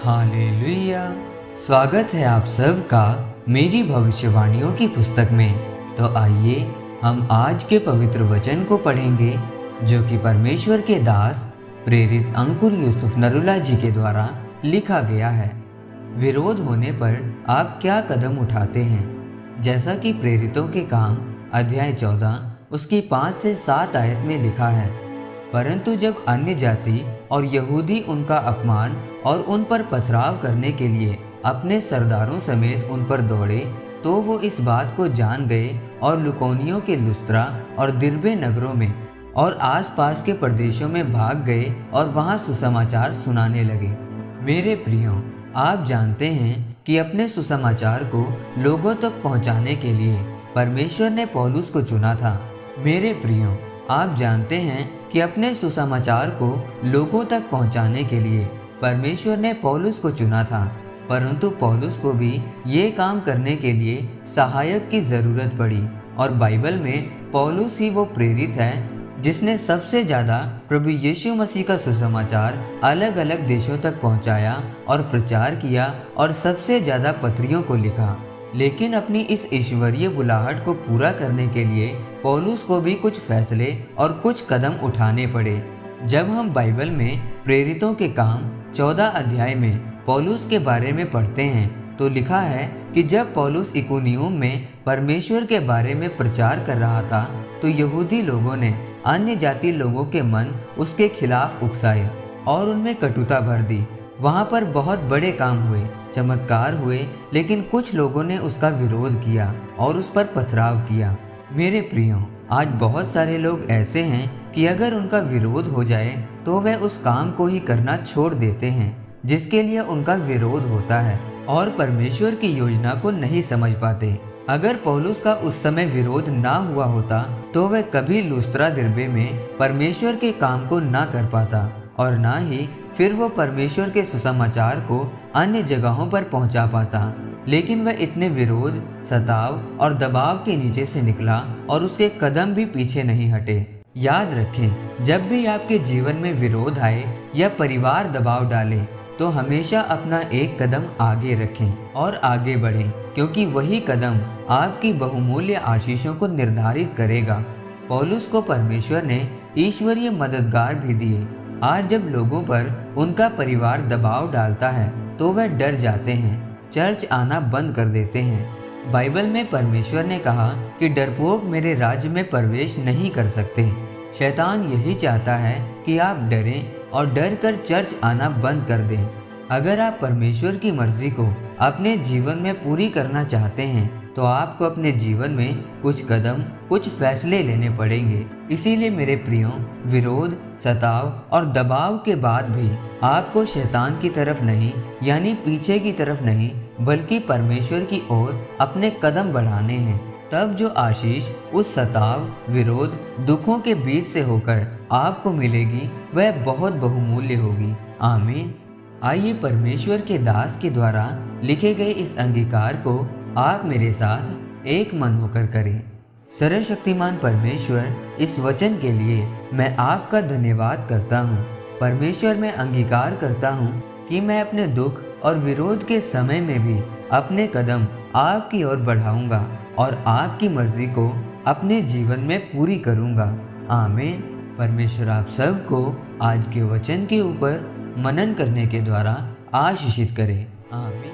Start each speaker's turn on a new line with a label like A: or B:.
A: Hallelujah. स्वागत है आप सबका मेरी भविष्यवाणियों की पुस्तक में। तो आइए हम आज के पवित्र वचन को पढ़ेंगे जो कि परमेश्वर के दास प्रेरित अंकुर यूसुफ नरुला जी के द्वारा लिखा गया है। विरोध होने पर आप क्या कदम उठाते हैं? जैसा कि प्रेरितों के काम अध्याय 14 उसकी 5 से 7 आयत में लिखा है, परंतु जब अन्य जाति और यहूदी उनका अपमान और उन पर पथराव करने के लिए अपने सरदारों समेत उन पर दौड़े, तो वो इस बात को जान गए और लुकोनियों के लुस्त्रा और दिर्बे नगरों में और आसपास के प्रदेशों में भाग गए और वहाँ सुसमाचार सुनाने लगे। मेरे प्रियो, आप जानते हैं कि अपने सुसमाचार को लोगों तक पहुँचाने के लिए परमेश्वर ने पौलुस को चुना था। मेरे प्रियो, आप जानते हैं कि अपने सुसमाचार को लोगों तक पहुंचाने के लिए परमेश्वर ने पौलुस को चुना था, परंतु पौलुस को भी ये काम करने के लिए सहायक की ज़रूरत पड़ी। और बाइबल में पौलुस ही वो प्रेरित है जिसने सबसे ज़्यादा प्रभु यीशु मसीह का सुसमाचार अलग अलग देशों तक पहुंचाया और प्रचार किया और सबसे ज़्यादा पत्रियों को लिखा। लेकिन अपनी इस ईश्वरीय बुलाहट को पूरा करने के लिए पौलुस को भी कुछ फैसले और कुछ कदम उठाने पड़े। जब हम बाइबल में प्रेरितों के काम 14 अध्याय में पौलुस के बारे में पढ़ते हैं तो लिखा है कि जब पौलुस इकुनियुम में परमेश्वर के बारे में प्रचार कर रहा था तो यहूदी लोगों ने अन्य जाति लोगों के मन उसके खिलाफ उकसाए और उनमें कटुता भर दी। वहाँ पर बहुत बड़े काम हुए, चमत्कार हुए, लेकिन कुछ लोगों ने उसका विरोध किया और उस पर पथराव किया। मेरे प्रियो, आज बहुत सारे लोग ऐसे हैं कि अगर उनका विरोध हो जाए तो वे उस काम को ही करना छोड़ देते हैं जिसके लिए उनका विरोध होता है और परमेश्वर की योजना को नहीं समझ पाते। अगर पौलुस का उस समय विरोध ना हुआ होता तो वह कभी लुस्त्रा दिर्बे में परमेश्वर के काम को ना कर पाता और ना ही फिर वो परमेश्वर के सुसमाचार को अन्य जगहों पर पहुंचा पाता। लेकिन वह इतने विरोध, सताव और दबाव के नीचे से निकला और उसके कदम भी पीछे नहीं हटे। याद रखें, जब भी आपके जीवन में विरोध आए या परिवार दबाव डाले तो हमेशा अपना एक कदम आगे रखें और आगे बढ़ें, क्योंकि वही कदम आपकी बहुमूल्य आशीषों को निर्धारित करेगा। पौलुस को परमेश्वर ने ईश्वरीय मददगार भी दिए। आज जब लोगों पर उनका परिवार दबाव डालता है तो वह डर जाते हैं, चर्च आना बंद कर देते हैं। बाइबल में परमेश्वर ने कहा कि डरपोक मेरे राज्य में प्रवेश नहीं कर सकते। शैतान यही चाहता है कि आप डरें और डर कर चर्च आना बंद कर दें। अगर आप परमेश्वर की मर्जी को अपने जीवन में पूरी करना चाहते हैं तो आपको अपने जीवन में कुछ कदम, कुछ फैसले लेने पड़ेंगे। इसीलिए मेरे प्रियो, विरोध, सताव और दबाव के बाद भी आपको शैतान की तरफ नहीं, यानी पीछे की तरफ नहीं, बल्कि परमेश्वर की ओर अपने कदम बढ़ाने हैं। तब जो आशीष उस सताव, विरोध, दुखों के बीच से होकर आपको मिलेगी वह बहुत बहुमूल्य होगी। आमीन। आइए परमेश्वर के दास के द्वारा लिखे गए इस अंगीकार को आप मेरे साथ एक मन होकर करें। सर्वशक्तिमान परमेश्वर, इस वचन के लिए मैं आपका धन्यवाद करता हूँ। परमेश्वर, मैं अंगीकार करता हूँ कि मैं अपने दुख और विरोध के समय में भी अपने कदम आपकी ओर बढ़ाऊंगा और आपकी मर्जी को अपने जीवन में पूरी करूंगा। आमीन। परमेश्वर आप सबको आज के वचन के ऊपर मनन करने के द्वारा आशीषित करे। आमीन।